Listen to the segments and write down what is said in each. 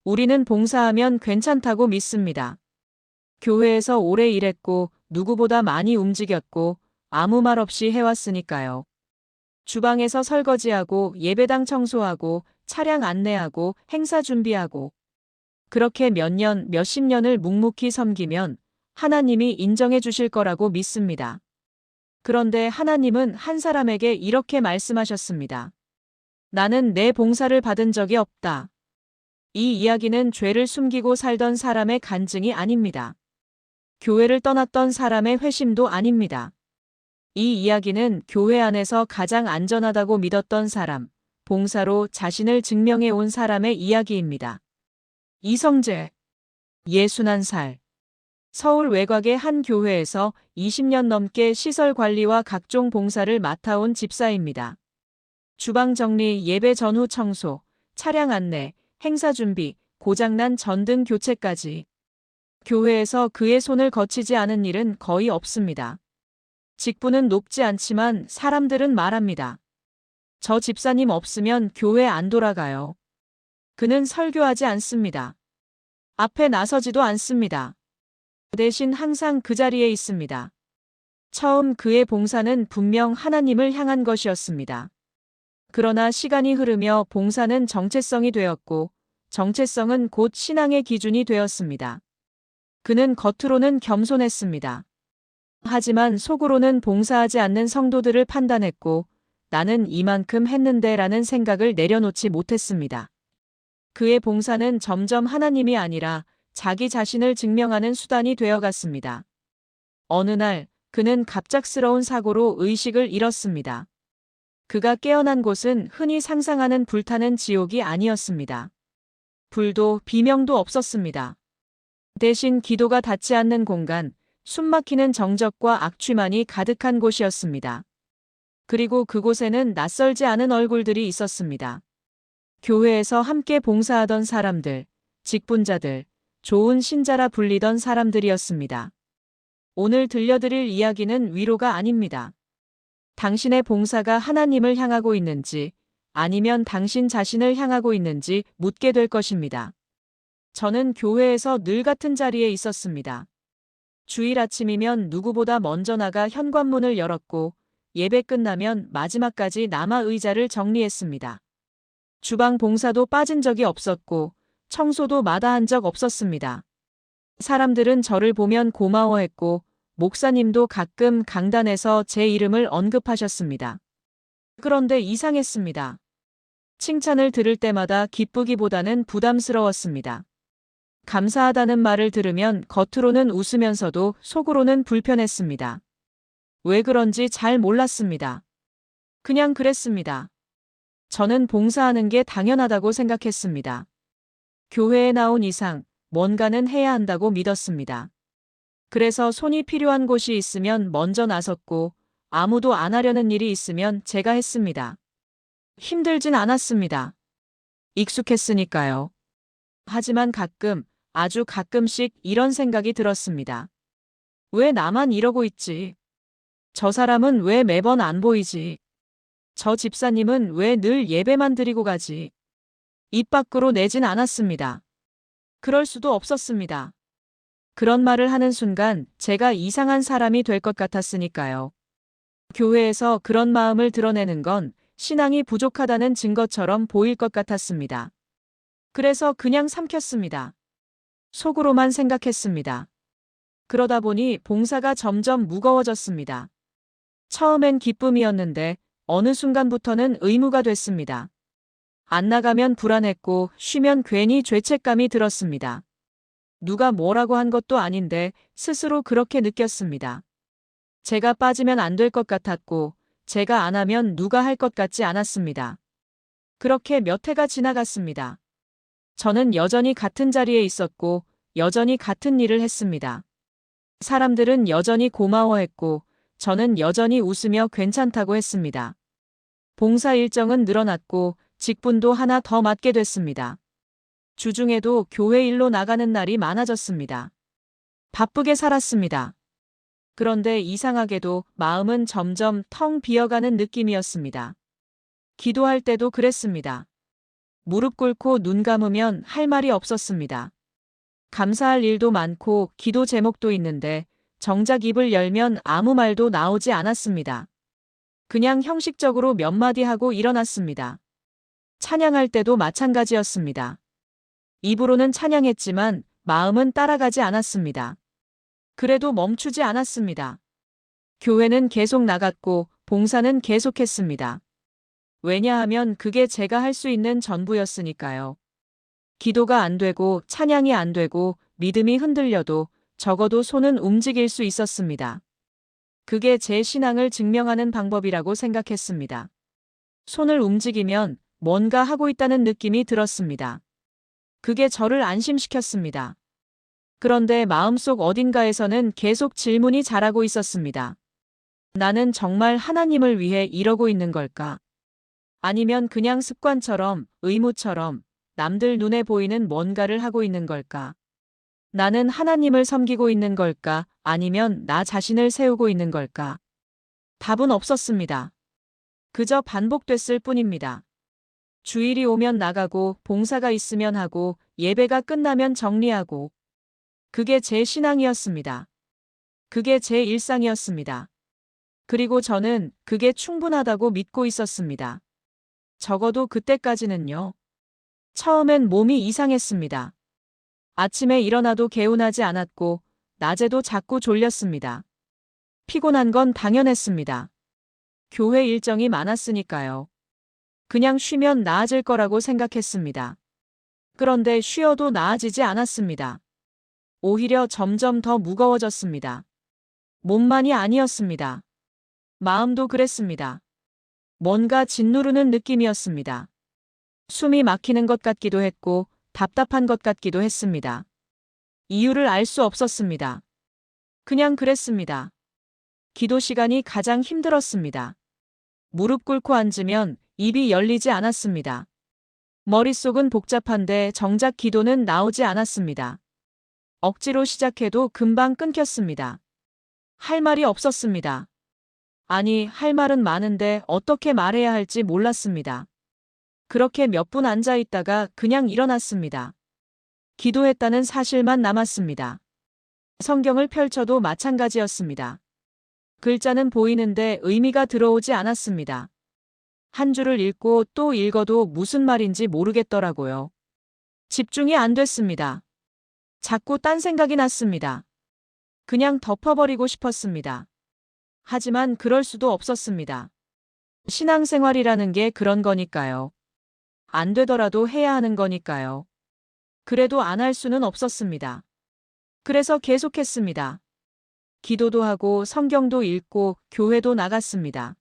우리는 봉사하면 괜찮다고 믿습니다. 교회에서 오래 일했고 누구보다 많이 움직였고 아무 말 없이 해왔으니까요. 주방에서 설거지하고 예배당 청소하고 차량 안내하고 행사 준비하고 그렇게 몇 년, 몇십 년을 묵묵히 섬기면 하나님이 인정해 주실 거라고 믿습니다. 그런데 하나님은 한 사람에게 이렇게 말씀하셨습니다. 나는 내 봉사를 받은 적이 없다. 이 이야기는 죄를 숨기고 살던 사람의 간증이 아닙니다. 교회를 떠났던 사람의 회심도 아닙니다. 이 이야기는 교회 안에서 가장 안전하다고 믿었던 사람, 봉사로 자신을 증명해 온 사람의 이야기입니다. 이성재, 61살. 서울 외곽의 한 교회에서 20년 넘게 시설 관리와 각종 봉사를 맡아온 집사입니다. 주방 정리, 예배 전후 청소, 차량 안내, 행사 준비, 고장난 전등 교체까지. 교회에서 그의 손을 거치지 않은 일은 거의 없습니다. 직분은 높지 않지만 사람들은 말합니다. 저 집사님 없으면 교회 안 돌아가요. 그는 설교하지 않습니다. 앞에 나서지도 않습니다. 대신 항상 그 자리에 있습니다. 처음 그의 봉사는 분명 하나님을 향한 것이었습니다. 그러나 시간이 흐르며 봉사는 정체성이 되었고 정체성은 곧 신앙의 기준이 되었습니다. 그는 겉으로는 겸손했습니다. 하지만 속으로는 봉사하지 않는 성도들을 판단했고 나는 이만큼 했는데 라는 생각을 내려놓지 못했습니다. 그의 봉사는 점점 하나님이 아니라 자기 자신을 증명하는 수단이 되어갔습니다. 어느 날 그는 갑작스러운 사고로 의식을 잃었습니다. 그가 깨어난 곳은 흔히 상상하는 불타는 지옥이 아니었습니다. 불도 비명도 없었습니다. 대신 기도가 닿지 않는 공간, 숨막히는 정적과 악취만이 가득한 곳이었습니다. 그리고 그곳에는 낯설지 않은 얼굴들이 있었습니다. 교회에서 함께 봉사하던 사람들, 직분자들, 좋은 신자라 불리던 사람들이었습니다. 오늘 들려드릴 이야기는 위로가 아닙니다. 당신의 봉사가 하나님을 향하고 있는지 아니면 당신 자신을 향하고 있는지 묻게 될 것입니다. 저는 교회에서 늘 같은 자리에 있었습니다. 주일 아침이면 누구보다 먼저 나가 현관문을 열었고 예배 끝나면 마지막까지 남아 의자를 정리했습니다. 주방 봉사도 빠진 적이 없었고 청소도 마다한 적 없었습니다. 사람들은 저를 보면 고마워했고 목사님도 가끔 강단에서 제 이름을 언급하셨습니다. 그런데 이상했습니다. 칭찬을 들을 때마다 기쁘기보다는 부담스러웠습니다. 감사하다는 말을 들으면 겉으로는 웃으면서도 속으로는 불편했습니다. 왜 그런지 잘 몰랐습니다. 그냥 그랬습니다. 저는 봉사하는 게 당연하다고 생각했습니다. 교회에 나온 이상 뭔가는 해야 한다고 믿었습니다. 그래서 손이 필요한 곳이 있으면 먼저 나섰고 아무도 안 하려는 일이 있으면 제가 했습니다. 힘들진 않았습니다. 익숙했으니까요. 하지만 가끔, 아주 가끔씩 이런 생각이 들었습니다. 왜 나만 이러고 있지? 저 사람은 왜 매번 안 보이지? 저 집사님은 왜 늘 예배만 드리고 가지? 입 밖으로 내진 않았습니다. 그럴 수도 없었습니다. 그런 말을 하는 순간 제가 이상한 사람이 될 것 같았으니까요. 교회에서 그런 마음을 드러내는 건 신앙이 부족하다는 증거처럼 보일 것 같았습니다. 그래서 그냥 삼켰습니다. 속으로만 생각했습니다. 그러다 보니 봉사가 점점 무거워졌습니다. 처음엔 기쁨이었는데 어느 순간부터는 의무가 됐습니다. 안 나가면 불안했고 쉬면 괜히 죄책감이 들었습니다. 누가 뭐라고 한 것도 아닌데 스스로 그렇게 느꼈습니다. 제가 빠지면 안 될 것 같았고 제가 안 하면 누가 할 것 같지 않았습니다. 그렇게 몇 해가 지나갔습니다. 저는 여전히 같은 자리에 있었고 여전히 같은 일을 했습니다. 사람들은 여전히 고마워했고 저는 여전히 웃으며 괜찮다고 했습니다. 봉사 일정은 늘어났고 직분도 하나 더 맡게 됐습니다. 주중에도 교회 일로 나가는 날이 많아졌습니다. 바쁘게 살았습니다. 그런데 이상하게도 마음은 점점 텅 비어가는 느낌이었습니다. 기도할 때도 그랬습니다. 무릎 꿇고 눈 감으면 할 말이 없었습니다. 감사할 일도 많고 기도 제목도 있는데 정작 입을 열면 아무 말도 나오지 않았습니다. 그냥 형식적으로 몇 마디 하고 일어났습니다. 찬양할 때도 마찬가지였습니다. 입으로는 찬양했지만 마음은 따라가지 않았습니다. 그래도 멈추지 않았습니다. 교회는 계속 나갔고 봉사는 계속했습니다. 왜냐하면 그게 제가 할 수 있는 전부였으니까요. 기도가 안 되고 찬양이 안 되고 믿음이 흔들려도 적어도 손은 움직일 수 있었습니다. 그게 제 신앙을 증명하는 방법이라고 생각했습니다. 손을 움직이면 뭔가 하고 있다는 느낌이 들었습니다. 그게 저를 안심시켰습니다. 그런데 마음속 어딘가에서는 계속 질문이 자라고 있었습니다. 나는 정말 하나님을 위해 이러고 있는 걸까? 아니면 그냥 습관처럼, 의무처럼 남들 눈에 보이는 뭔가를 하고 있는 걸까? 나는 하나님을 섬기고 있는 걸까? 아니면 나 자신을 세우고 있는 걸까? 답은 없었습니다. 그저 반복됐을 뿐입니다. 주일이 오면 나가고 봉사가 있으면 하고 예배가 끝나면 정리하고 그게 제 신앙이었습니다. 그게 제 일상이었습니다. 그리고 저는 그게 충분하다고 믿고 있었습니다. 적어도 그때까지는요. 처음엔 몸이 이상했습니다. 아침에 일어나도 개운하지 않았고 낮에도 자꾸 졸렸습니다. 피곤한 건 당연했습니다. 교회 일정이 많았으니까요. 그냥 쉬면 나아질 거라고 생각했습니다. 그런데 쉬어도 나아지지 않았습니다. 오히려 점점 더 무거워졌습니다. 몸만이 아니었습니다. 마음도 그랬습니다. 뭔가 짓누르는 느낌이었습니다. 숨이 막히는 것 같기도 했고 답답한 것 같기도 했습니다. 이유를 알 수 없었습니다. 그냥 그랬습니다. 기도 시간이 가장 힘들었습니다. 무릎 꿇고 앉으면 입이 열리지 않았습니다. 머릿속은 복잡한데 정작 기도는 나오지 않았습니다. 억지로 시작해도 금방 끊겼습니다. 할 말이 없었습니다. 아니, 할 말은 많은데 어떻게 말해야 할지 몰랐습니다. 그렇게 몇 분 앉아 있다가 그냥 일어났습니다. 기도했다는 사실만 남았습니다. 성경을 펼쳐도 마찬가지였습니다. 글자는 보이는데 의미가 들어오지 않았습니다. 한 줄을 읽고 또 읽어도 무슨 말인지 모르겠더라고요. 집중이 안 됐습니다. 자꾸 딴 생각이 났습니다. 그냥 덮어버리고 싶었습니다. 하지만 그럴 수도 없었습니다. 신앙생활이라는 게 그런 거니까요. 안 되더라도 해야 하는 거니까요. 그래도 안 할 수는 없었습니다. 그래서 계속했습니다. 기도도 하고 성경도 읽고 교회도 나갔습니다.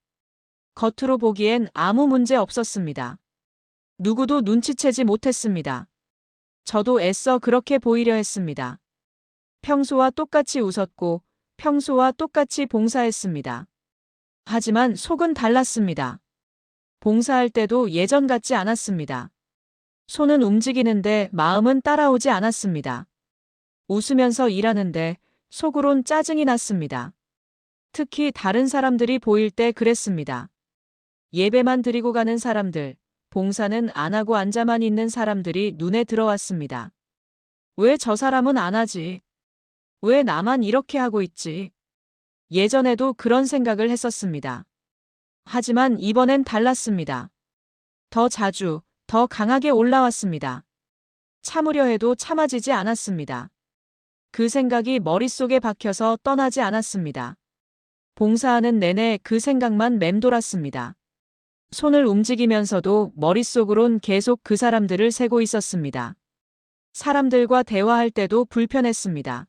겉으로 보기엔 아무 문제 없었습니다. 누구도 눈치채지 못했습니다. 저도 애써 그렇게 보이려 했습니다. 평소와 똑같이 웃었고 평소와 똑같이 봉사했습니다. 하지만 속은 달랐습니다. 봉사할 때도 예전 같지 않았습니다. 손은 움직이는데 마음은 따라오지 않았습니다. 웃으면서 일하는데 속으론 짜증이 났습니다. 특히 다른 사람들이 보일 때 그랬습니다. 예배만 드리고 가는 사람들, 봉사는 안 하고 앉아만 있는 사람들이 눈에 들어왔습니다. 왜 저 사람은 안 하지? 왜 나만 이렇게 하고 있지? 예전에도 그런 생각을 했었습니다. 하지만 이번엔 달랐습니다. 더 자주, 더 강하게 올라왔습니다. 참으려 해도 참아지지 않았습니다. 그 생각이 머릿속에 박혀서 떠나지 않았습니다. 봉사하는 내내 그 생각만 맴돌았습니다. 손을 움직이면서도 머릿속으론 계속 그 사람들을 세고 있었습니다. 사람들과 대화할 때도 불편했습니다.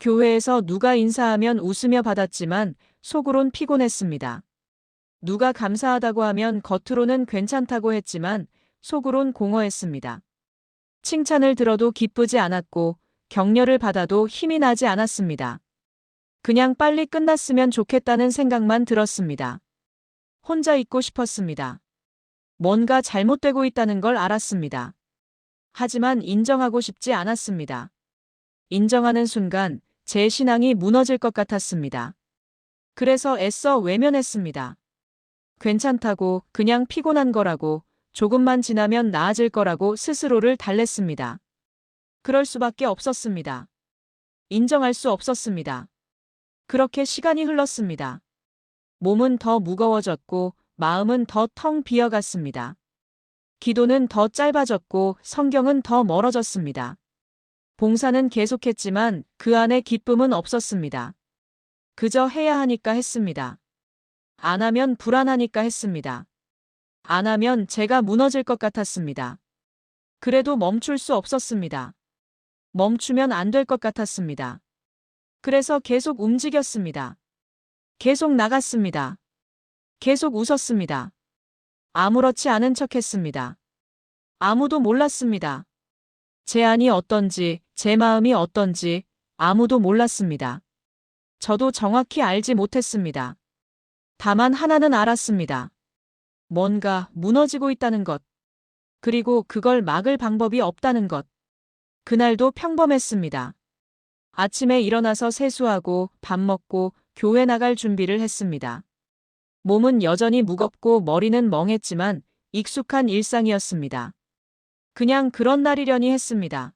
교회에서 누가 인사하면 웃으며 받았지만 속으론 피곤했습니다. 누가 감사하다고 하면 겉으로는 괜찮다고 했지만 속으론 공허했습니다. 칭찬을 들어도 기쁘지 않았고 격려를 받아도 힘이 나지 않았습니다. 그냥 빨리 끝났으면 좋겠다는 생각만 들었습니다. 혼자 있고 싶었습니다. 뭔가 잘못되고 있다는 걸 알았습니다. 하지만 인정하고 싶지 않았습니다. 인정하는 순간 제 신앙이 무너질 것 같았습니다. 그래서 애써 외면했습니다. 괜찮다고, 그냥 피곤한 거라고, 조금만 지나면 나아질 거라고 스스로를 달랬습니다. 그럴 수밖에 없었습니다. 인정할 수 없었습니다. 그렇게 시간이 흘렀습니다. 몸은 더 무거워졌고 마음은 더 텅 비어갔습니다. 기도는 더 짧아졌고 성경은 더 멀어졌습니다. 봉사는 계속했지만 그 안에 기쁨은 없었습니다. 그저 해야 하니까 했습니다. 안 하면 불안하니까 했습니다. 안 하면 제가 무너질 것 같았습니다. 그래도 멈출 수 없었습니다. 멈추면 안 될 것 같았습니다. 그래서 계속 움직였습니다. 계속 나갔습니다. 계속 웃었습니다. 아무렇지 않은 척 했습니다. 아무도 몰랐습니다. 제 안이 어떤지, 제 마음이 어떤지 아무도 몰랐습니다. 저도 정확히 알지 못했습니다. 다만 하나는 알았습니다. 뭔가 무너지고 있다는 것. 그리고 그걸 막을 방법이 없다는 것. 그날도 평범했습니다. 아침에 일어나서 세수하고 밥 먹고 교회 나갈 준비를 했습니다. 몸은 여전히 무겁고 머리는 멍했지만 익숙한 일상이었습니다. 그냥 그런 날이려니 했습니다.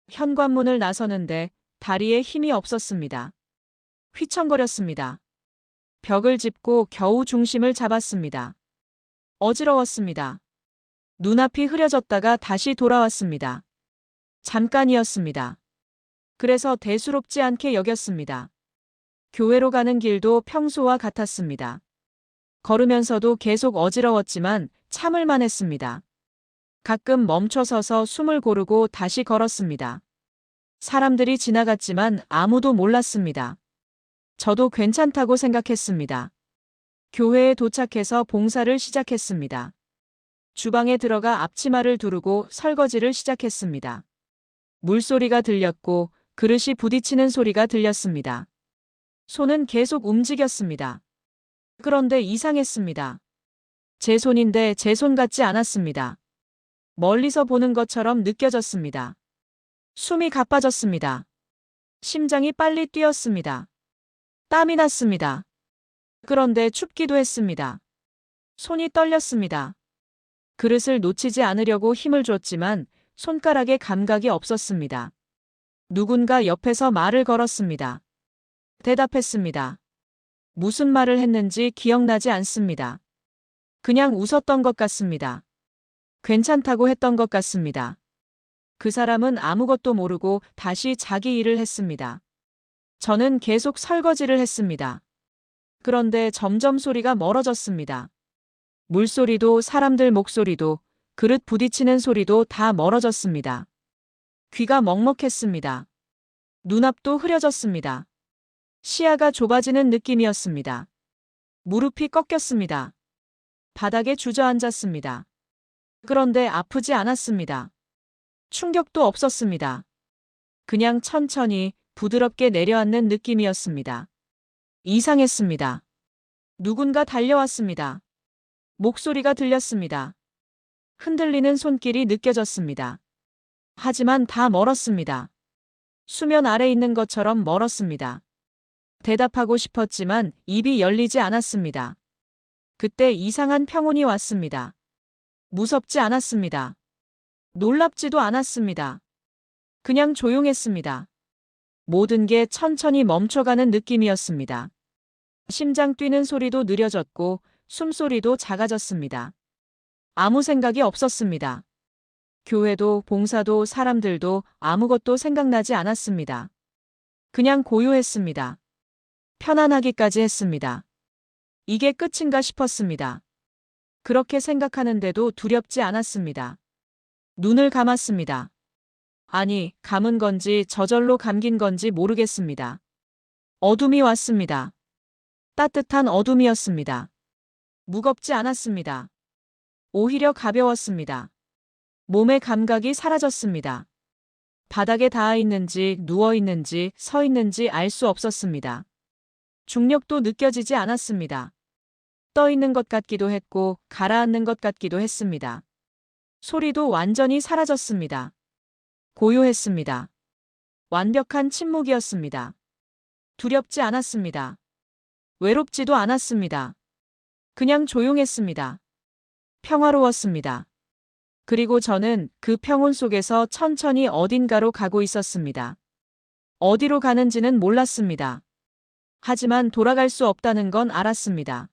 현관문을 나서는데 다리에 힘이 없었습니다. 휘청거렸습니다. 벽을 짚고 겨우 중심을 잡았습니다. 어지러웠습니다. 눈앞이 흐려졌다가 다시 돌아왔습니다. 잠깐이었습니다. 그래서 대수롭지 않게 여겼습니다. 교회로 가는 길도 평소와 같았습니다. 걸으면서도 계속 어지러웠지만 참을만 했습니다. 가끔 멈춰서서 숨을 고르고 다시 걸었습니다. 사람들이 지나갔지만 아무도 몰랐습니다. 저도 괜찮다고 생각했습니다. 교회에 도착해서 봉사를 시작했습니다. 주방에 들어가 앞치마를 두르고 설거지를 시작했습니다. 물소리가 들렸고 그릇이 부딪히는 소리가 들렸습니다. 손은 계속 움직였습니다. 그런데 이상했습니다. 제 손인데 제 손 같지 않았습니다. 멀리서 보는 것처럼 느껴졌습니다. 숨이 가빠졌습니다. 심장이 빨리 뛰었습니다. 땀이 났습니다. 그런데 춥기도 했습니다. 손이 떨렸습니다. 그릇을 놓치지 않으려고 힘을 줬지만 손가락에 감각이 없었습니다. 누군가 옆에서 말을 걸었습니다. 대답했습니다. 무슨 말을 했는지 기억나지 않습니다. 그냥 웃었던 것 같습니다. 괜찮다고 했던 것 같습니다. 그 사람은 아무것도 모르고 다시 자기 일을 했습니다. 저는 계속 설거지를 했습니다. 그런데 점점 소리가 멀어졌습니다. 물소리도 사람들 목소리도 그릇 부딪히는 소리도 다 멀어졌습니다. 귀가 먹먹했습니다. 눈앞도 흐려졌습니다. 시야가 좁아지는 느낌이었습니다. 무릎이 꺾였습니다. 바닥에 주저앉았습니다. 그런데 아프지 않았습니다. 충격도 없었습니다. 그냥 천천히 부드럽게 내려앉는 느낌이었습니다. 이상했습니다. 누군가 달려왔습니다. 목소리가 들렸습니다. 흔들리는 손길이 느껴졌습니다. 하지만 다 멀었습니다. 수면 아래 있는 것처럼 멀었습니다. 대답하고 싶었지만 입이 열리지 않았습니다. 그때 이상한 평온이 왔습니다. 무섭지 않았습니다. 놀랍지도 않았습니다. 그냥 조용했습니다. 모든 게 천천히 멈춰가는 느낌이었습니다. 심장 뛰는 소리도 느려졌고 숨소리도 작아졌습니다. 아무 생각이 없었습니다. 교회도 봉사도 사람들도 아무것도 생각나지 않았습니다. 그냥 고요했습니다. 편안하기까지 했습니다. 이게 끝인가 싶었습니다. 그렇게 생각하는데도 두렵지 않았습니다. 눈을 감았습니다. 아니, 감은 건지 저절로 감긴 건지 모르겠습니다. 어둠이 왔습니다. 따뜻한 어둠이었습니다. 무겁지 않았습니다. 오히려 가벼웠습니다. 몸의 감각이 사라졌습니다. 바닥에 닿아 있는지 누워 있는지 서 있는지 알 수 없었습니다. 중력도 느껴지지 않았습니다. 떠 있는 것 같기도 했고 가라앉는 것 같기도 했습니다. 소리도 완전히 사라졌습니다. 고요했습니다. 완벽한 침묵이었습니다. 두렵지 않았습니다. 외롭지도 않았습니다. 그냥 조용했습니다. 평화로웠습니다. 그리고 저는 그 평온 속에서 천천히 어딘가로 가고 있었습니다. 어디로 가는지는 몰랐습니다. 하지만 돌아갈 수 없다는 건 알았습니다.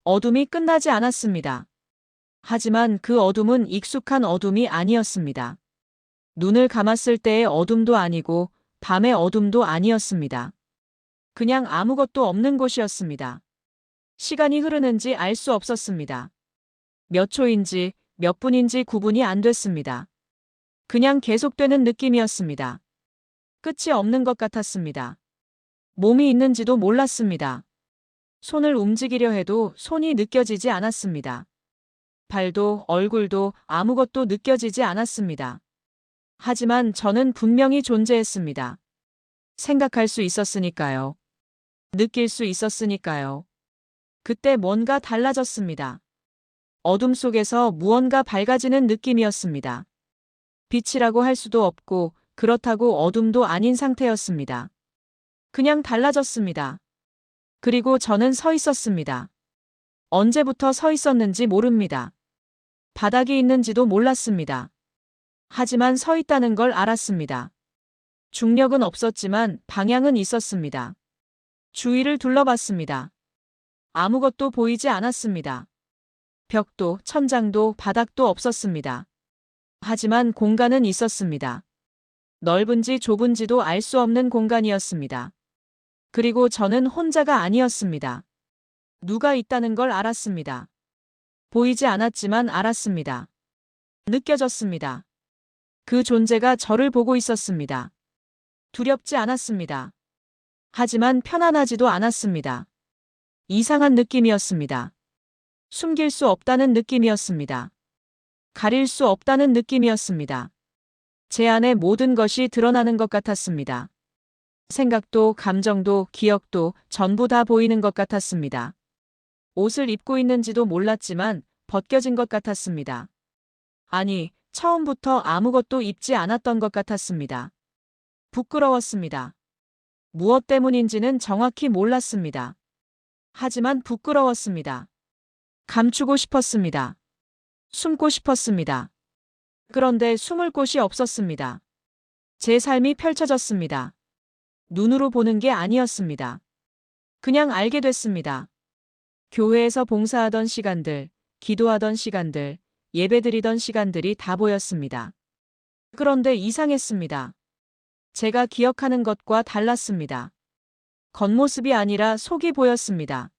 어둠이 끝나지 않았습니다. 하지만 그 어둠은 익숙한 어둠이 아니었습니다. 눈을 감았을 때의 어둠도 아니고 밤의 어둠도 아니었습니다. 그냥 아무것도 없는 곳이었습니다. 시간이 흐르는지 알 수 없었습니다. 몇 초인지 몇 분인지 구분이 안 됐습니다. 그냥 계속되는 느낌이었습니다. 끝이 없는 것 같았습니다. 몸이 있는지도 몰랐습니다. 손을 움직이려 해도 손이 느껴지지 않았습니다. 발도 얼굴도 아무것도 느껴지지 않았습니다. 하지만 저는 분명히 존재했습니다. 생각할 수 있었으니까요. 느낄 수 있었으니까요. 그때 뭔가 달라졌습니다. 어둠 속에서 무언가 밝아지는 느낌이었습니다. 빛이라고 할 수도 없고 그렇다고 어둠도 아닌 상태였습니다. 그냥 달라졌습니다. 그리고 저는 서 있었습니다. 언제부터 서 있었는지 모릅니다. 바닥이 있는지도 몰랐습니다. 하지만 서 있다는 걸 알았습니다. 중력은 없었지만 방향은 있었습니다. 주위를 둘러봤습니다. 아무것도 보이지 않았습니다. 벽도, 천장도, 바닥도 없었습니다. 하지만 공간은 있었습니다. 넓은지 좁은지도 알 수 없는 공간이었습니다. 그리고 저는 혼자가 아니었습니다. 누가 있다는 걸 알았습니다. 보이지 않았지만 알았습니다. 느껴졌습니다. 그 존재가 저를 보고 있었습니다. 두렵지 않았습니다. 하지만 편안하지도 않았습니다. 이상한 느낌이었습니다. 숨길 수 없다는 느낌이었습니다. 가릴 수 없다는 느낌이었습니다. 제 안에 모든 것이 드러나는 것 같았습니다. 생각도 감정도 기억도 전부 다 보이는 것 같았습니다. 옷을 입고 있는지도 몰랐지만 벗겨진 것 같았습니다. 아니, 처음부터 아무것도 입지 않았던 것 같았습니다. 부끄러웠습니다. 무엇 때문인지는 정확히 몰랐습니다. 하지만 부끄러웠습니다. 감추고 싶었습니다. 숨고 싶었습니다. 그런데 숨을 곳이 없었습니다. 제 삶이 펼쳐졌습니다. 눈으로 보는 게 아니었습니다. 그냥 알게 됐습니다. 교회에서 봉사하던 시간들, 기도하던 시간들, 예배드리던 시간들이 다 보였습니다. 그런데 이상했습니다. 제가 기억하는 것과 달랐습니다. 겉모습이 아니라 속이 보였습니다.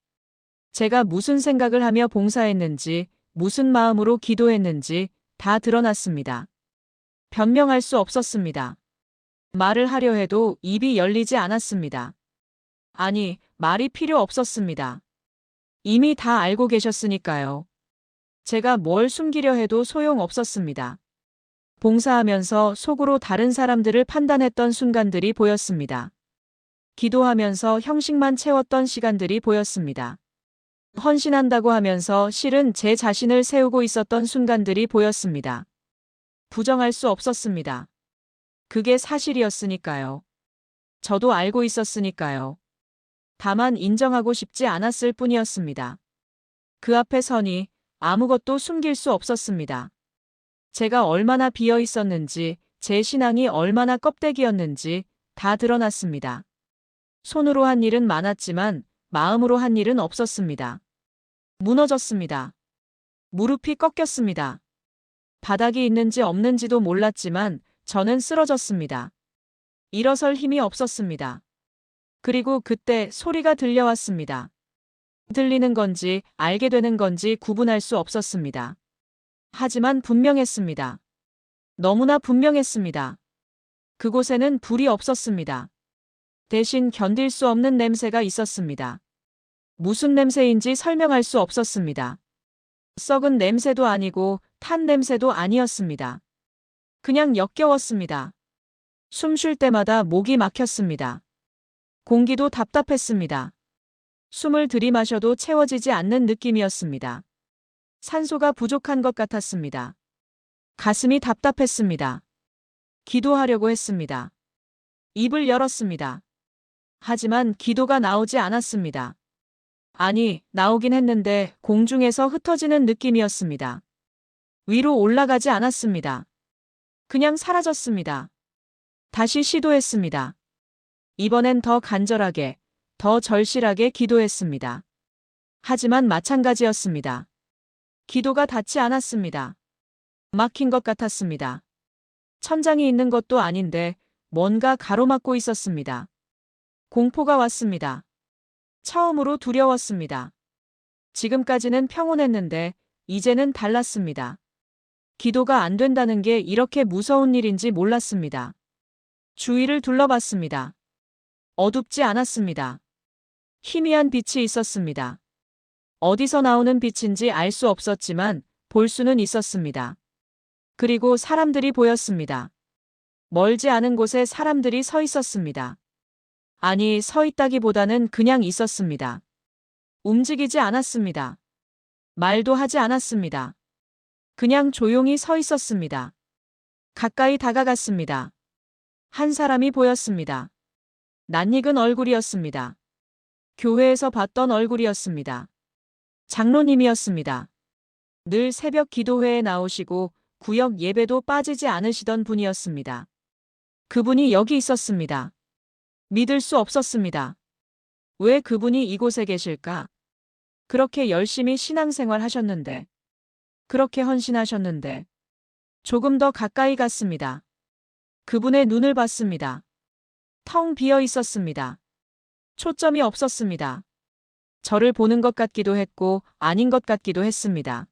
제가 무슨 생각을 하며 봉사했는지, 무슨 마음으로 기도했는지 다 드러났습니다. 변명할 수 없었습니다. 말을 하려 해도 입이 열리지 않았습니다. 아니, 말이 필요 없었습니다. 이미 다 알고 계셨으니까요. 제가 뭘 숨기려 해도 소용없었습니다. 봉사하면서 속으로 다른 사람들을 판단했던 순간들이 보였습니다. 기도하면서 형식만 채웠던 시간들이 보였습니다. 헌신한다고 하면서 실은 제 자신을 세우고 있었던 순간들이 보였습니다. 부정할 수 없었습니다. 그게 사실이었으니까요. 저도 알고 있었으니까요. 다만 인정하고 싶지 않았을 뿐이었습니다. 그 앞에 서니 아무것도 숨길 수 없었습니다. 제가 얼마나 비어 있었는지, 제 신앙이 얼마나 껍데기였는지 다 드러났습니다. 손으로 한 일은 많았지만 마음으로 한 일은 없었습니다. 무너졌습니다. 무릎이 꺾였습니다. 바닥이 있는지 없는지도 몰랐지만 저는 쓰러졌습니다. 일어설 힘이 없었습니다. 그리고 그때 소리가 들려왔습니다. 들리는 건지 알게 되는 건지 구분할 수 없었습니다. 하지만 분명했습니다. 너무나 분명했습니다. 그곳에는 불이 없었습니다. 대신 견딜 수 없는 냄새가 있었습니다. 무슨 냄새인지 설명할 수 없었습니다. 썩은 냄새도 아니고 탄 냄새도 아니었습니다. 그냥 역겨웠습니다. 숨 쉴 때마다 목이 막혔습니다. 공기도 답답했습니다. 숨을 들이마셔도 채워지지 않는 느낌이었습니다. 산소가 부족한 것 같았습니다. 가슴이 답답했습니다. 기도하려고 했습니다. 입을 열었습니다. 하지만 기도가 나오지 않았습니다. 아니, 나오긴 했는데 공중에서 흩어지는 느낌이었습니다. 위로 올라가지 않았습니다. 그냥 사라졌습니다. 다시 시도했습니다. 이번엔 더 간절하게, 더 절실하게 기도했습니다. 하지만 마찬가지였습니다. 기도가 닿지 않았습니다. 막힌 것 같았습니다. 천장이 있는 것도 아닌데 뭔가 가로막고 있었습니다. 공포가 왔습니다. 처음으로 두려웠습니다. 지금까지는 평온했는데 이제는 달랐습니다. 기도가 안 된다는 게 이렇게 무서운 일인지 몰랐습니다. 주위를 둘러봤습니다. 어둡지 않았습니다. 희미한 빛이 있었습니다. 어디서 나오는 빛인지 알 수 없었지만 볼 수는 있었습니다. 그리고 사람들이 보였습니다. 멀지 않은 곳에 사람들이 서 있었습니다. 아니, 서 있다기보다는 그냥 있었습니다. 움직이지 않았습니다. 말도 하지 않았습니다. 그냥 조용히 서 있었습니다. 가까이 다가갔습니다. 한 사람이 보였습니다. 낯익은 얼굴이었습니다. 교회에서 봤던 얼굴이었습니다. 장로님이었습니다. 늘 새벽 기도회에 나오시고 구역 예배도 빠지지 않으시던 분이었습니다. 그분이 여기 있었습니다. 믿을 수 없었습니다. 왜 그분이 이곳에 계실까? 그렇게 열심히 신앙생활 하셨는데, 그렇게 헌신하셨는데, 조금 더 가까이 갔습니다. 그분의 눈을 봤습니다. 텅 비어 있었습니다. 초점이 없었습니다. 저를 보는 것 같기도 했고 아닌 것 같기도 했습니다.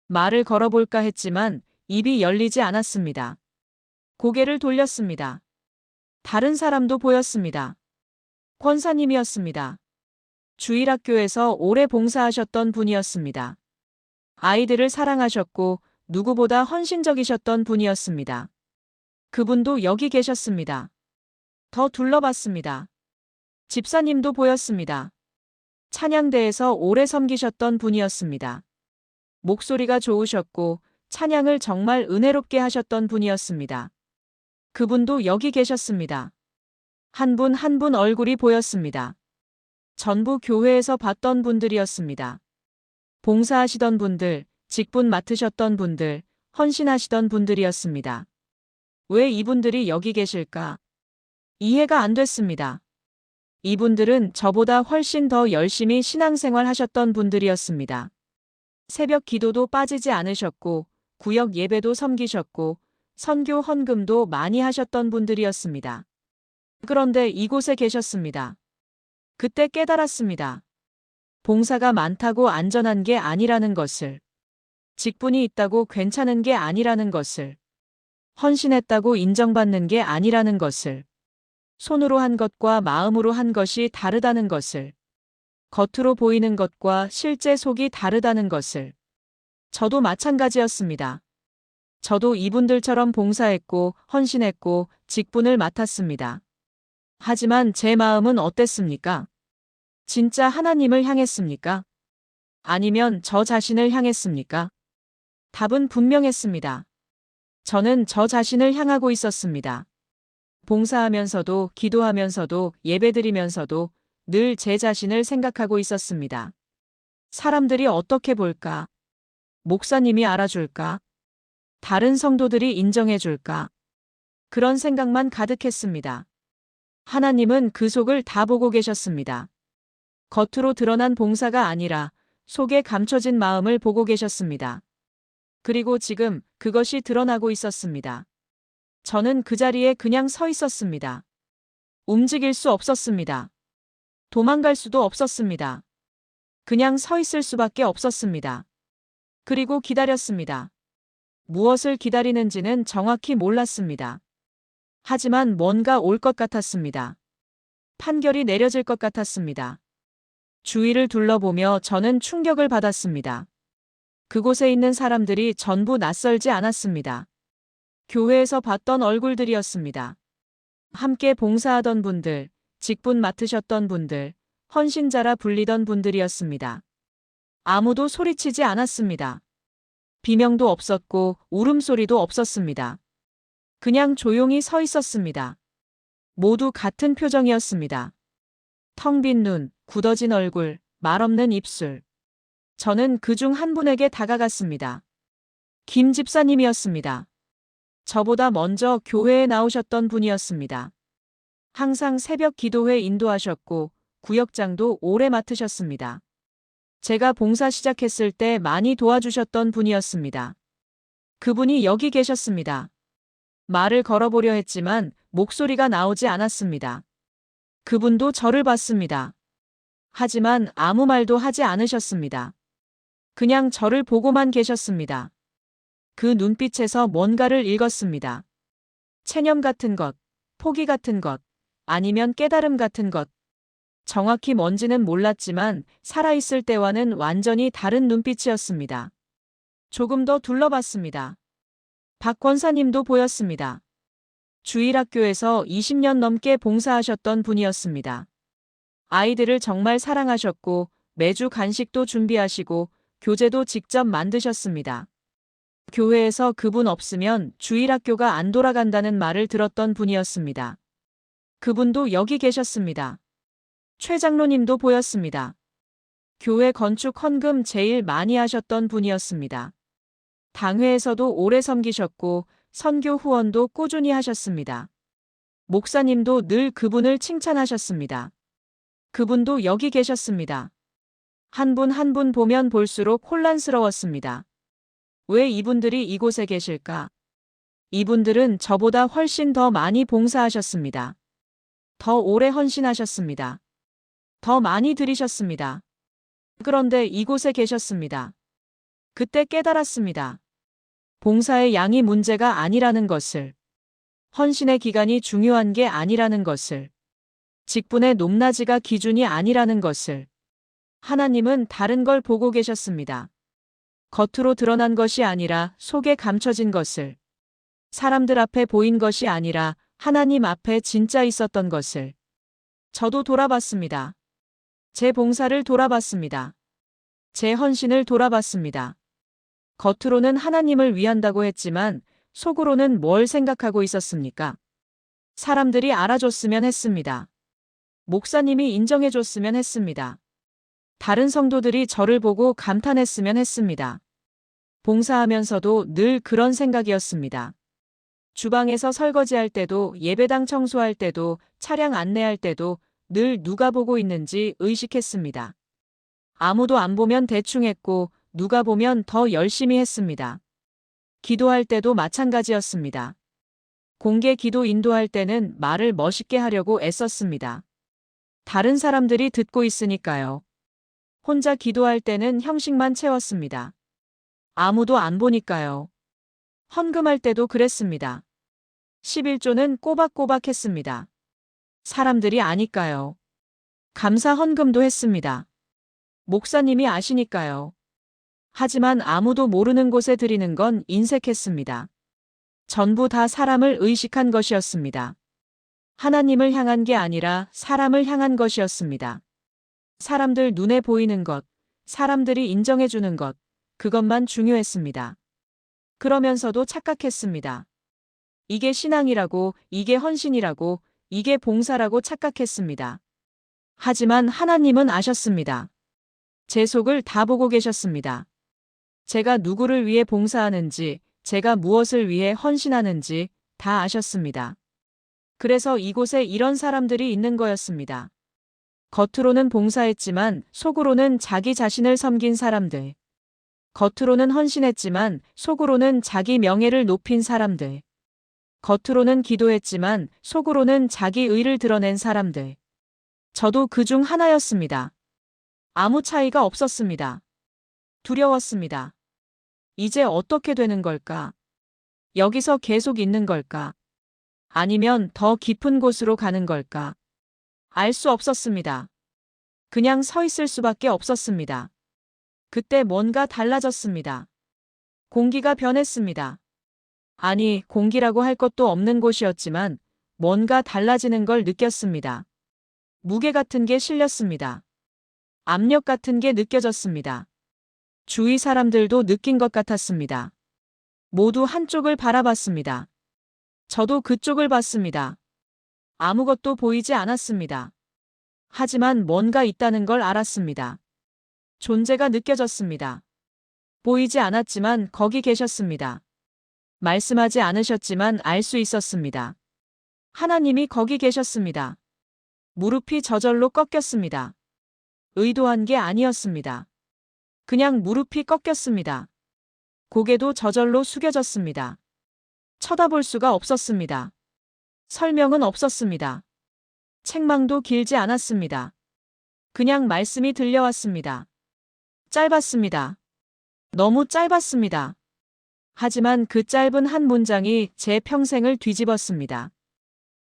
말을 걸어볼까 했지만 입이 열리지 않았습니다. 고개를 돌렸습니다. 다른 사람도 보였습니다. 권사님이었습니다. 주일학교에서 오래 봉사하셨던 분이었습니다. 아이들을 사랑하셨고 누구보다 헌신적이셨던 분이었습니다. 그분도 여기 계셨습니다. 더 둘러봤습니다. 집사님도 보였습니다. 찬양대에서 오래 섬기셨던 분이었습니다. 목소리가 좋으셨고 찬양을 정말 은혜롭게 하셨던 분이었습니다. 그분도 여기 계셨습니다. 한 분 한 분 얼굴이 보였습니다. 전부 교회에서 봤던 분들이었습니다. 봉사하시던 분들, 직분 맡으셨던 분들, 헌신하시던 분들이었습니다. 왜 이분들이 여기 계실까? 이해가 안 됐습니다. 이분들은 저보다 훨씬 더 열심히 신앙생활 하셨던 분들이었습니다. 새벽 기도도 빠지지 않으셨고, 구역 예배도 섬기셨고, 선교 헌금도 많이 하셨던 분들이었습니다. 그런데 이곳에 계셨습니다. 그때 깨달았습니다. 봉사가 많다고 안전한 게 아니라는 것을, 직분이 있다고 괜찮은 게 아니라는 것을, 헌신했다고 인정받는 게 아니라는 것을, 손으로 한 것과 마음으로 한 것이 다르다는 것을, 겉으로 보이는 것과 실제 속이 다르다는 것을. 저도 마찬가지였습니다. 저도 이분들처럼 봉사했고 헌신했고 직분을 맡았습니다. 하지만 제 마음은 어땠습니까? 진짜 하나님을 향했습니까? 아니면 저 자신을 향했습니까? 답은 분명했습니다. 저는 저 자신을 향하고 있었습니다. 봉사하면서도 기도하면서도 예배드리면서도 늘 제 자신을 생각하고 있었습니다. 사람들이 어떻게 볼까? 목사님이 알아줄까? 다른 성도들이 인정해줄까? 그런 생각만 가득했습니다. 하나님은 그 속을 다 보고 계셨습니다. 겉으로 드러난 봉사가 아니라 속에 감춰진 마음을 보고 계셨습니다. 그리고 지금 그것이 드러나고 있었습니다. 저는 그 자리에 그냥 서 있었습니다. 움직일 수 없었습니다. 도망갈 수도 없었습니다. 그냥 서 있을 수밖에 없었습니다. 그리고 기다렸습니다. 무엇을 기다리는지는 정확히 몰랐습니다. 하지만 뭔가 올 것 같았습니다. 판결이 내려질 것 같았습니다. 주위를 둘러보며 저는 충격을 받았습니다. 그곳에 있는 사람들이 전부 낯설지 않았습니다. 교회에서 봤던 얼굴들이었습니다. 함께 봉사하던 분들, 직분 맡으셨던 분들, 헌신자라 불리던 분들이었습니다. 아무도 소리치지 않았습니다. 비명도 없었고 울음소리도 없었습니다. 그냥 조용히 서 있었습니다. 모두 같은 표정이었습니다. 텅 빈 눈, 굳어진 얼굴, 말없는 입술. 저는 그중 한 분에게 다가갔습니다. 김 집사님이었습니다. 저보다 먼저 교회에 나오셨던 분이었습니다. 항상 새벽 기도회 인도하셨고 구역장도 오래 맡으셨습니다. 제가 봉사 시작했을 때 많이 도와주셨던 분이었습니다. 그분이 여기 계셨습니다. 말을 걸어보려 했지만 목소리가 나오지 않았습니다. 그분도 저를 봤습니다. 하지만 아무 말도 하지 않으셨습니다. 그냥 저를 보고만 계셨습니다. 그 눈빛에서 뭔가를 읽었습니다. 체념 같은 것, 포기 같은 것, 아니면 깨달음 같은 것. 정확히 뭔지는 몰랐지만 살아있을 때와는 완전히 다른 눈빛이었습니다. 조금 더 둘러봤습니다. 박 권사님도 보였습니다. 주일학교에서 20년 넘게 봉사하셨던 분이었습니다. 아이들을 정말 사랑하셨고 매주 간식도 준비하시고 교재도 직접 만드셨습니다. 교회에서 그분 없으면 주일학교가 안 돌아간다는 말을 들었던 분이었습니다. 그분도 여기 계셨습니다. 최 장로님도 보였습니다. 교회 건축 헌금 제일 많이 하셨던 분이었습니다. 당회에서도 오래 섬기셨고 선교 후원도 꾸준히 하셨습니다. 목사님도 늘 그분을 칭찬하셨습니다. 그분도 여기 계셨습니다. 한 분 한 분 보면 볼수록 혼란스러웠습니다. 왜 이분들이 이곳에 계실까? 이분들은 저보다 훨씬 더 많이 봉사하셨습니다. 더 오래 헌신하셨습니다. 더 많이 드리셨습니다. 그런데 이곳에 계셨습니다. 그때 깨달았습니다. 봉사의 양이 문제가 아니라는 것을. 헌신의 기간이 중요한 게 아니라는 것을. 직분의 높낮이가 기준이 아니라는 것을. 하나님은 다른 걸 보고 계셨습니다. 겉으로 드러난 것이 아니라 속에 감춰진 것을. 사람들 앞에 보인 것이 아니라 하나님 앞에 진짜 있었던 것을. 저도 돌아봤습니다. 제 봉사를 돌아봤습니다. 제 헌신을 돌아봤습니다. 겉으로는 하나님을 위한다고 했지만 속으로는 뭘 생각하고 있었습니까? 사람들이 알아줬으면 했습니다. 목사님이 인정해줬으면 했습니다. 다른 성도들이 저를 보고 감탄했으면 했습니다. 봉사하면서도 늘 그런 생각이었습니다. 주방에서 설거지할 때도 예배당 청소할 때도 차량 안내할 때도 늘 누가 보고 있는지 의식했습니다. 아무도 안 보면 대충 했고 누가 보면 더 열심히 했습니다. 기도할 때도 마찬가지였습니다. 공개 기도 인도할 때는 말을 멋있게 하려고 애썼습니다. 다른 사람들이 듣고 있으니까요. 혼자 기도할 때는 형식만 채웠습니다. 아무도 안 보니까요. 헌금할 때도 그랬습니다. 11조는 꼬박꼬박 했습니다. 사람들이 아니까요. 감사 헌금도 했습니다. 목사님이 아시니까요. 하지만 아무도 모르는 곳에 드리는 건 인색했습니다. 전부 다 사람을 의식한 것이었습니다. 하나님을 향한 게 아니라 사람을 향한 것이었습니다. 사람들 눈에 보이는 것, 사람들이 인정해주는 것, 그것만 중요했습니다. 그러면서도 착각했습니다. 이게 신앙이라고, 이게 헌신이라고, 이게 봉사라고 착각했습니다. 하지만 하나님은 아셨습니다. 제 속을 다 보고 계셨습니다. 제가 누구를 위해 봉사하는지, 제가 무엇을 위해 헌신하는지 다 아셨습니다. 그래서 이곳에 이런 사람들이 있는 거였습니다. 겉으로는 봉사했지만 속으로는 자기 자신을 섬긴 사람들. 겉으로는 헌신했지만 속으로는 자기 명예를 높인 사람들. 겉으로는 기도했지만 속으로는 자기 의를 드러낸 사람들. 저도 그중 하나였습니다. 아무 차이가 없었습니다. 두려웠습니다. 이제 어떻게 되는 걸까? 여기서 계속 있는 걸까? 아니면 더 깊은 곳으로 가는 걸까? 알 수 없었습니다. 그냥 서 있을 수밖에 없었습니다. 그때 뭔가 달라졌습니다. 공기가 변했습니다. 아니, 공기라고 할 것도 없는 곳이었지만 뭔가 달라지는 걸 느꼈습니다. 무게 같은 게 실렸습니다. 압력 같은 게 느껴졌습니다. 주위 사람들도 느낀 것 같았습니다. 모두 한쪽을 바라봤습니다. 저도 그쪽을 봤습니다. 아무것도 보이지 않았습니다. 하지만 뭔가 있다는 걸 알았습니다. 존재가 느껴졌습니다. 보이지 않았지만 거기 계셨습니다. 말씀하지 않으셨지만 알 수 있었습니다. 하나님이 거기 계셨습니다. 무릎이 저절로 꺾였습니다. 의도한 게 아니었습니다. 그냥 무릎이 꺾였습니다. 고개도 저절로 숙여졌습니다. 쳐다볼 수가 없었습니다. 설명은 없었습니다. 책망도 길지 않았습니다. 그냥 말씀이 들려왔습니다. 짧았습니다. 너무 짧았습니다. 하지만 그 짧은 한 문장이 제 평생을 뒤집었습니다.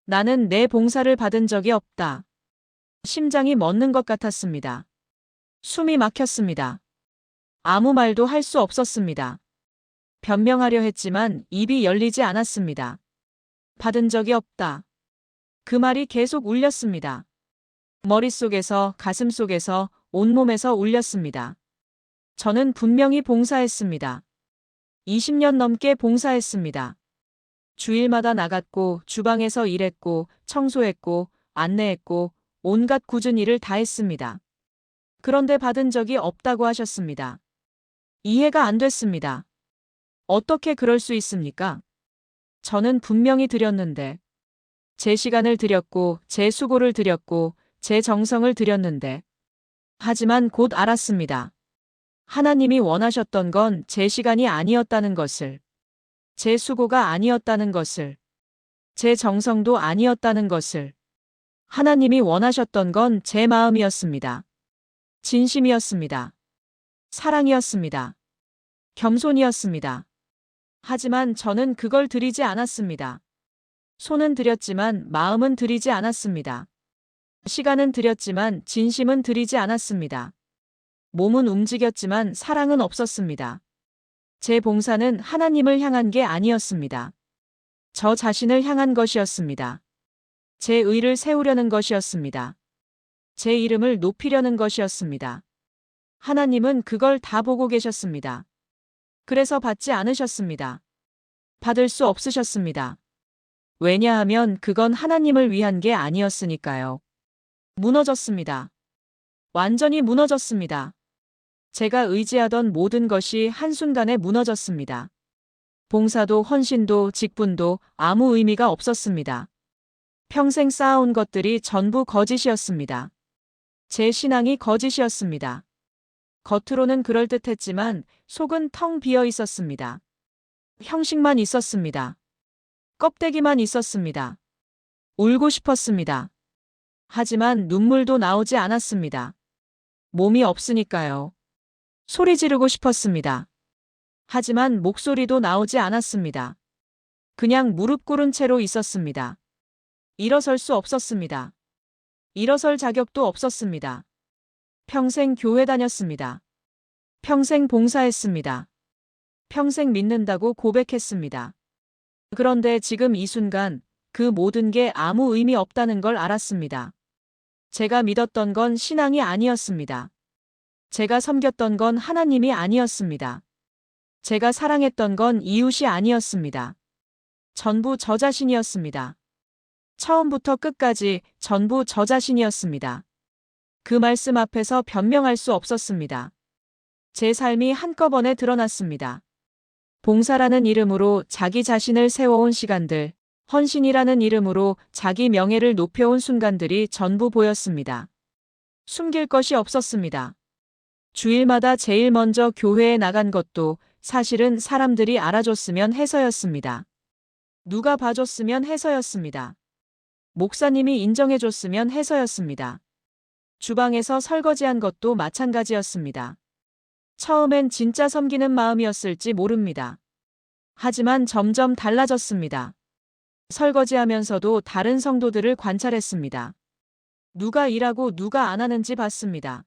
나는 내 봉사를 받은 적이 없다. 심장이 멎는 것 같았습니다. 숨이 막혔습니다. 아무 말도 할 수 없었습니다. 변명하려 했지만 입이 열리지 않았습니다. 받은 적이 없다. 그 말이 계속 울렸습니다. 머릿속에서, 가슴속에서, 온몸에서 울렸습니다. 저는 분명히 봉사했습니다. 20년 넘게 봉사했습니다. 주일마다 나갔고, 주방에서 일했고, 청소했고, 안내했고, 온갖 굳은 일을 다 했습니다. 그런데 받은 적이 없다고 하셨습니다. 이해가 안 됐습니다. 어떻게 그럴 수 있습니까? 저는 분명히 드렸는데, 제 시간을 드렸고, 제 수고를 드렸고, 제 정성을 드렸는데, 하지만 곧 알았습니다. 하나님이 원하셨던 건 제 시간이 아니었다는 것을, 제 수고가 아니었다는 것을, 제 정성도 아니었다는 것을, 하나님이 원하셨던 건 제 마음이었습니다. 진심이었습니다. 사랑이었습니다. 겸손이었습니다. 하지만 저는 그걸 드리지 않았습니다. 손은 드렸지만 마음은 드리지 않았습니다. 시간은 드렸지만 진심은 드리지 않았습니다. 몸은 움직였지만 사랑은 없었습니다. 제 봉사는 하나님을 향한 게 아니었습니다. 저 자신을 향한 것이었습니다. 제 의를 세우려는 것이었습니다. 제 이름을 높이려는 것이었습니다. 하나님은 그걸 다 보고 계셨습니다. 그래서 받지 않으셨습니다. 받을 수 없으셨습니다. 왜냐하면 그건 하나님을 위한 게 아니었으니까요. 무너졌습니다. 완전히 무너졌습니다. 제가 의지하던 모든 것이 한순간에 무너졌습니다. 봉사도 헌신도 직분도 아무 의미가 없었습니다. 평생 쌓아온 것들이 전부 거짓이었습니다. 제 신앙이 거짓이었습니다. 겉으로는 그럴듯했지만 속은 텅 비어 있었습니다. 형식만 있었습니다. 껍데기만 있었습니다. 울고 싶었습니다. 하지만 눈물도 나오지 않았습니다. 몸이 없으니까요. 소리 지르고 싶었습니다. 하지만 목소리도 나오지 않았습니다. 그냥 무릎 꿇은 채로 있었습니다. 일어설 수 없었습니다. 일어설 자격도 없었습니다. 평생 교회 다녔습니다. 평생 봉사했습니다. 평생 믿는다고 고백했습니다. 그런데 지금 이 순간 그 모든 게 아무 의미 없다는 걸 알았습니다. 제가 믿었던 건 신앙이 아니었습니다. 제가 섬겼던 건 하나님이 아니었습니다. 제가 사랑했던 건 이웃이 아니었습니다. 전부 저 자신이었습니다. 처음부터 끝까지 전부 저 자신이었습니다. 그 말씀 앞에서 변명할 수 없었습니다. 제 삶이 한꺼번에 드러났습니다. 봉사라는 이름으로 자기 자신을 세워온 시간들, 헌신이라는 이름으로 자기 명예를 높여온 순간들이 전부 보였습니다. 숨길 것이 없었습니다. 주일마다 제일 먼저 교회에 나간 것도 사실은 사람들이 알아줬으면 해서였습니다. 누가 봐줬으면 해서였습니다. 목사님이 인정해줬으면 해서였습니다. 주방에서 설거지한 것도 마찬가지였습니다. 처음엔 진짜 섬기는 마음이었을지 모릅니다. 하지만 점점 달라졌습니다. 설거지하면서도 다른 성도들을 관찰했습니다. 누가 일하고 누가 안 하는지 봤습니다.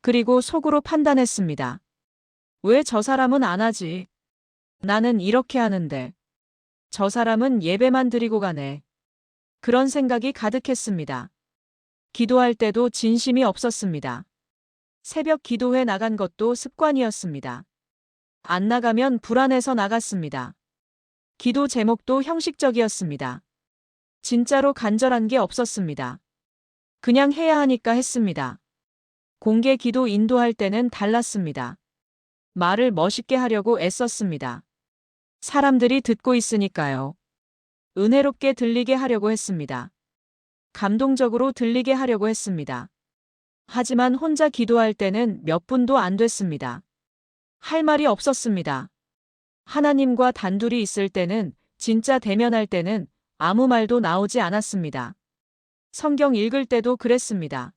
그리고 속으로 판단했습니다. 왜 저 사람은 안 하지? 나는 이렇게 하는데. 저 사람은 예배만 드리고 가네. 그런 생각이 가득했습니다. 기도할 때도 진심이 없었습니다. 새벽 기도회 나간 것도 습관이었습니다. 안 나가면 불안해서 나갔습니다. 기도 제목도 형식적이었습니다. 진짜로 간절한 게 없었습니다. 그냥 해야 하니까 했습니다. 공개 기도 인도할 때는 달랐습니다. 말을 멋있게 하려고 애썼습니다. 사람들이 듣고 있으니까요. 은혜롭게 들리게 하려고 했습니다. 감동적으로 들리게 하려고 했습니다. 하지만 혼자 기도할 때는 몇 분도 안 됐습니다. 할 말이 없었습니다. 하나님과 단둘이 있을 때는, 진짜 대면할 때는 아무 말도 나오지 않았습니다. 성경 읽을 때도 그랬습니다.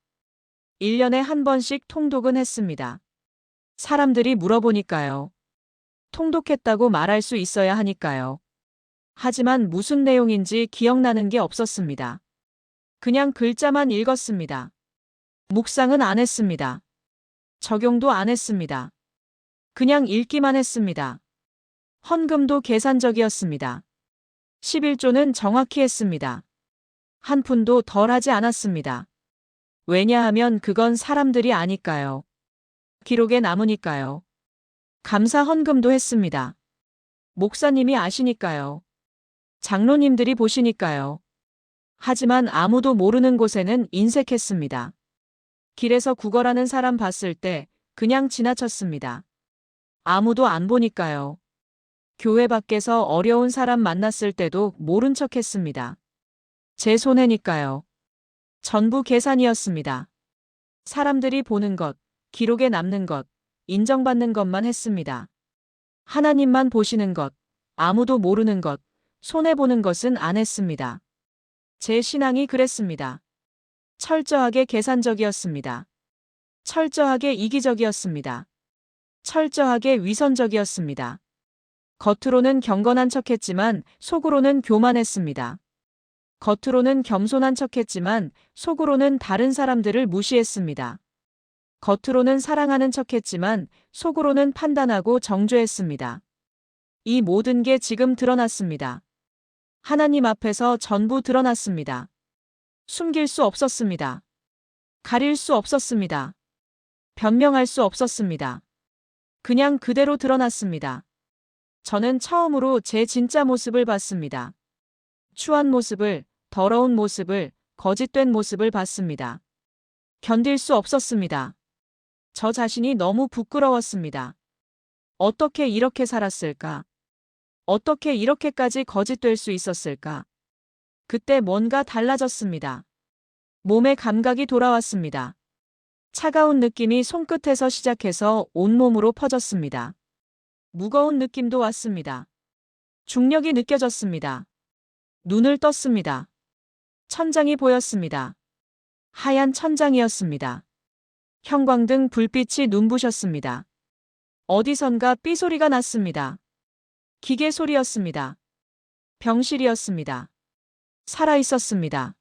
1년에 한 번씩 통독은 했습니다. 사람들이 물어보니까요. 통독했다고 말할 수 있어야 하니까요. 하지만 무슨 내용인지 기억나는 게 없었습니다. 그냥 글자만 읽었습니다. 묵상은 안 했습니다. 적용도 안 했습니다. 그냥 읽기만 했습니다. 헌금도 계산적이었습니다. 11조는 정확히 했습니다. 한 푼도 덜 하지 않았습니다. 왜냐하면 그건 사람들이 아니까요. 기록에 남으니까요. 감사 헌금도 했습니다. 목사님이 아시니까요. 장로님들이 보시니까요. 하지만 아무도 모르는 곳에는 인색했습니다. 길에서 구걸하는 사람 봤을 때 그냥 지나쳤습니다. 아무도 안 보니까요. 교회 밖에서 어려운 사람 만났을 때도 모른 척 했습니다. 제 손해니까요. 전부 계산이었습니다. 사람들이 보는 것, 기록에 남는 것, 인정받는 것만 했습니다. 하나님만 보시는 것, 아무도 모르는 것, 손해보는 것은 안 했습니다. 제 신앙이 그랬습니다. 철저하게 계산적이었습니다. 철저하게 이기적이었습니다. 철저하게 위선적이었습니다. 겉으로는 경건한 척했지만 속으로는 교만했습니다. 겉으로는 겸손한 척했지만 속으로는 다른 사람들을 무시했습니다. 겉으로는 사랑하는 척했지만 속으로는 판단하고 정죄했습니다. 이 모든 게 지금 드러났습니다. 하나님 앞에서 전부 드러났습니다. 숨길 수 없었습니다. 가릴 수 없었습니다. 변명할 수 없었습니다. 그냥 그대로 드러났습니다. 저는 처음으로 제 진짜 모습을 봤습니다. 추한 모습을, 더러운 모습을, 거짓된 모습을 봤습니다. 견딜 수 없었습니다. 저 자신이 너무 부끄러웠습니다. 어떻게 이렇게 살았을까? 어떻게 이렇게까지 거짓될 수 있었을까? 그때 뭔가 달라졌습니다. 몸의 감각이 돌아왔습니다. 차가운 느낌이 손끝에서 시작해서 온몸으로 퍼졌습니다. 무거운 느낌도 왔습니다. 중력이 느껴졌습니다. 눈을 떴습니다. 천장이 보였습니다. 하얀 천장이었습니다. 형광등 불빛이 눈부셨습니다. 어디선가 삐소리가 났습니다. 기계 소리였습니다. 병실이었습니다. 살아있었습니다.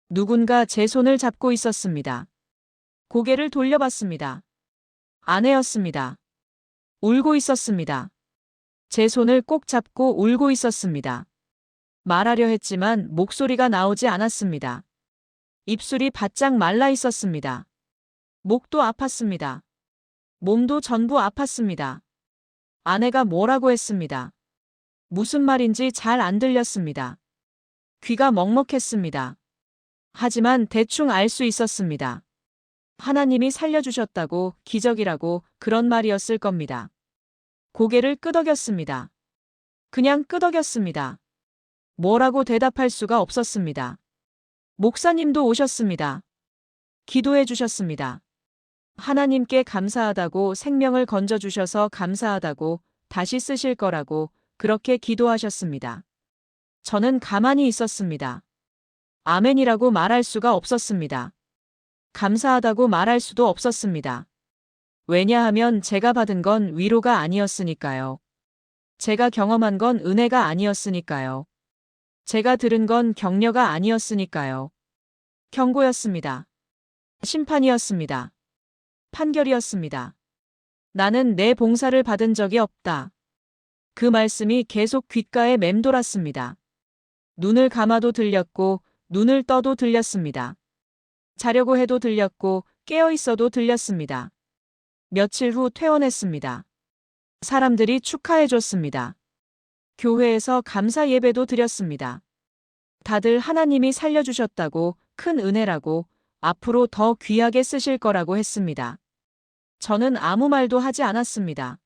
누군가 제 손을 잡고 있었습니다. 고개를 돌려봤습니다. 아내였습니다. 울고 있었습니다. 제 손을 꼭 잡고 울고 있었습니다. 말하려 했지만 목소리가 나오지 않았습니다. 입술이 바짝 말라 있었습니다. 목도 아팠습니다. 몸도 전부 아팠습니다. 아내가 뭐라고 했습니다. 무슨 말인지 잘 안 들렸습니다. 귀가 먹먹했습니다. 하지만 대충 알 수 있었습니다. 하나님이 살려주셨다고, 기적이라고 그런 말이었을 겁니다. 고개를 끄덕였습니다. 그냥 끄덕였습니다. 뭐라고 대답할 수가 없었습니다. 목사님도 오셨습니다. 기도해 주셨습니다. 하나님께 감사하다고, 생명을 건져주셔서 감사하다고, 다시 쓰실 거라고 그렇게 기도하셨습니다. 저는 가만히 있었습니다. 아멘이라고 말할 수가 없었습니다. 감사하다고 말할 수도 없었습니다. 왜냐하면 제가 받은 건 위로가 아니었으니까요. 제가 경험한 건 은혜가 아니었으니까요. 제가 들은 건 격려가 아니었으니까요. 경고였습니다. 심판이었습니다. 판결이었습니다. 나는 내 봉사를 받은 적이 없다. 그 말씀이 계속 귓가에 맴돌았습니다. 눈을 감아도 들렸고 눈을 떠도 들렸습니다. 자려고 해도 들렸고 깨어 있어도 들렸습니다. 며칠 후 퇴원했습니다. 사람들이 축하해 줬습니다. 교회에서 감사 예배도 드렸습니다. 다들 하나님이 살려주셨다고, 큰 은혜라고, 앞으로 더 귀하게 쓰실 거라고 했습니다. 저는 아무 말도 하지 않았습니다.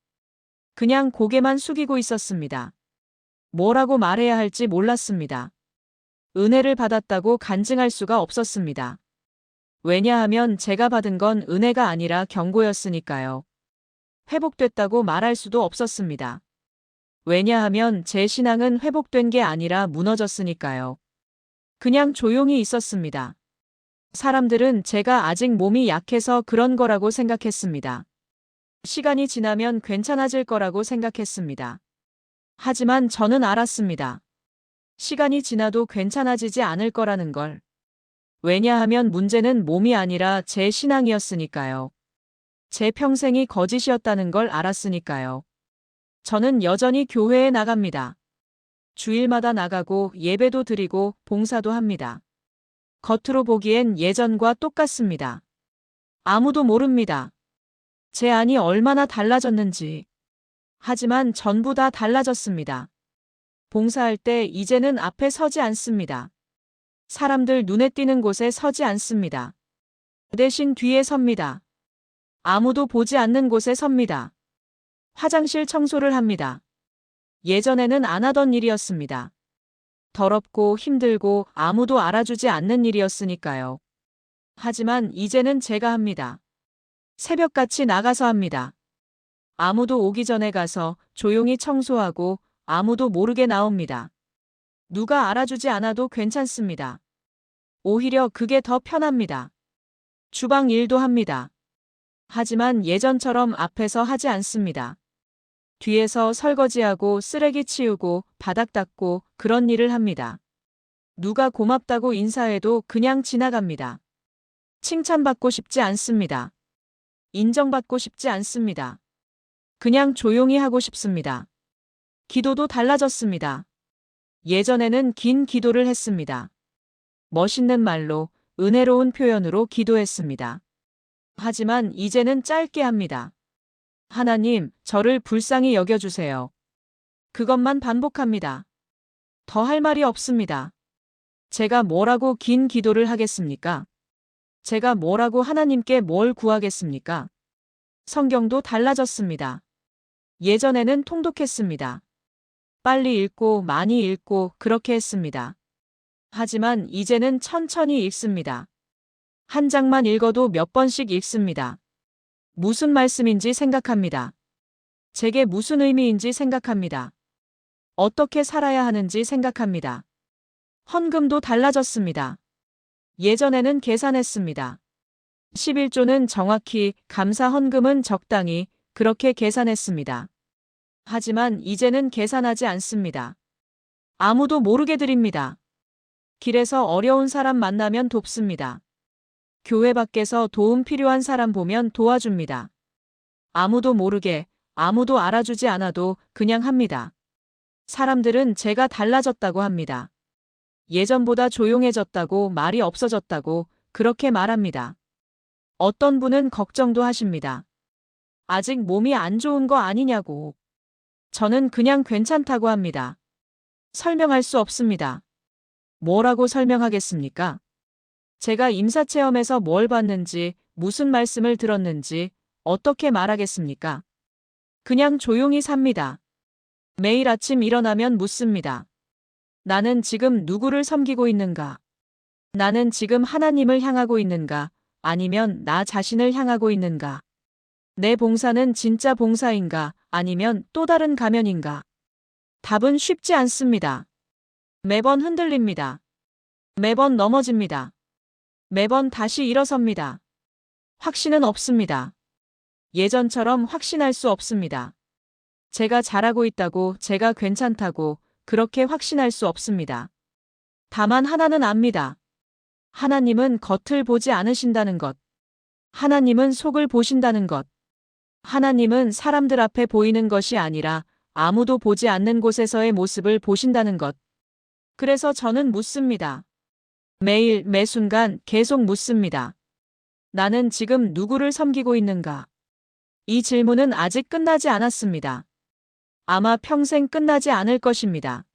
그냥 고개만 숙이고 있었습니다. 뭐라고 말해야 할지 몰랐습니다. 은혜를 받았다고 간증할 수가 없었습니다. 왜냐하면 제가 받은 건 은혜가 아니라 경고였으니까요. 회복됐다고 말할 수도 없었습니다. 왜냐하면 제 신앙은 회복된 게 아니라 무너졌으니까요. 그냥 조용히 있었습니다. 사람들은 제가 아직 몸이 약해서 그런 거라고 생각했습니다. 시간이 지나면 괜찮아질 거라고 생각했습니다. 하지만 저는 알았습니다. 시간이 지나도 괜찮아지지 않을 거라는 걸. 왜냐하면 문제는 몸이 아니라 제 신앙이었으니까요. 제 평생이 거짓이었다는 걸 알았으니까요. 저는 여전히 교회에 나갑니다. 주일마다 나가고 예배도 드리고 봉사도 합니다. 겉으로 보기엔 예전과 똑같습니다. 아무도 모릅니다. 제 안이 얼마나 달라졌는지. 하지만 전부 다 달라졌습니다. 봉사할 때 이제는 앞에 서지 않습니다. 사람들 눈에 띄는 곳에 서지 않습니다. 대신 뒤에 섭니다. 아무도 보지 않는 곳에 섭니다. 화장실 청소를 합니다. 예전에는 안 하던 일이었습니다. 더럽고 힘들고 아무도 알아주지 않는 일이었으니까요. 하지만 이제는 제가 합니다. 새벽같이 나가서 합니다. 아무도 오기 전에 가서 조용히 청소하고 아무도 모르게 나옵니다. 누가 알아주지 않아도 괜찮습니다. 오히려 그게 더 편합니다. 주방 일도 합니다. 하지만 예전처럼 앞에서 하지 않습니다. 뒤에서 설거지하고 쓰레기 치우고 바닥 닦고 그런 일을 합니다. 누가 고맙다고 인사해도 그냥 지나갑니다. 칭찬받고 싶지 않습니다. 인정받고 싶지 않습니다. 그냥 조용히 하고 싶습니다. 기도도 달라졌습니다. 예전에는 긴 기도를 했습니다. 멋있는 말로, 은혜로운 표현으로 기도했습니다. 하지만 이제는 짧게 합니다. 하나님, 저를 불쌍히 여겨주세요. 그것만 반복합니다. 더 할 말이 없습니다. 제가 뭐라고 긴 기도를 하겠습니까? 제가 뭐라고 하나님께 뭘 구하겠습니까? 성경도 달라졌습니다. 예전에는 통독했습니다. 빨리 읽고 많이 읽고 그렇게 했습니다. 하지만 이제는 천천히 읽습니다. 한 장만 읽어도 몇 번씩 읽습니다. 무슨 말씀인지 생각합니다. 제게 무슨 의미인지 생각합니다. 어떻게 살아야 하는지 생각합니다. 헌금도 달라졌습니다. 예전에는 계산했습니다. 11조는 정확히, 감사 헌금은 적당히 그렇게 계산했습니다. 하지만 이제는 계산하지 않습니다. 아무도 모르게 드립니다. 길에서 어려운 사람 만나면 돕습니다. 교회 밖에서 도움 필요한 사람 보면 도와줍니다. 아무도 모르게, 아무도 알아주지 않아도 그냥 합니다. 사람들은 제가 달라졌다고 합니다. 예전보다 조용해졌다고, 말이 없어졌다고 그렇게 말합니다. 어떤 분은 걱정도 하십니다. 아직 몸이 안 좋은 거 아니냐고. 저는 그냥 괜찮다고 합니다. 설명할 수 없습니다. 뭐라고 설명하겠습니까? 제가 임사체험에서 뭘 봤는지, 무슨 말씀을 들었는지 어떻게 말하겠습니까? 그냥 조용히 삽니다. 매일 아침 일어나면 묻습니다. 나는 지금 누구를 섬기고 있는가? 나는 지금 하나님을 향하고 있는가? 아니면 나 자신을 향하고 있는가? 내 봉사는 진짜 봉사인가? 아니면 또 다른 가면인가? 답은 쉽지 않습니다. 매번 흔들립니다. 매번 넘어집니다. 매번 다시 일어섭니다. 확신은 없습니다. 예전처럼 확신할 수 없습니다. 제가 잘하고 있다고, 제가 괜찮다고 그렇게 확신할 수 없습니다. 다만 하나는 압니다. 하나님은 겉을 보지 않으신다는 것. 하나님은 속을 보신다는 것. 하나님은 사람들 앞에 보이는 것이 아니라 아무도 보지 않는 곳에서의 모습을 보신다는 것. 그래서 저는 묻습니다. 매일, 매 순간 계속 묻습니다. 나는 지금 누구를 섬기고 있는가? 이 질문은 아직 끝나지 않았습니다. 아마 평생 끝나지 않을 것입니다.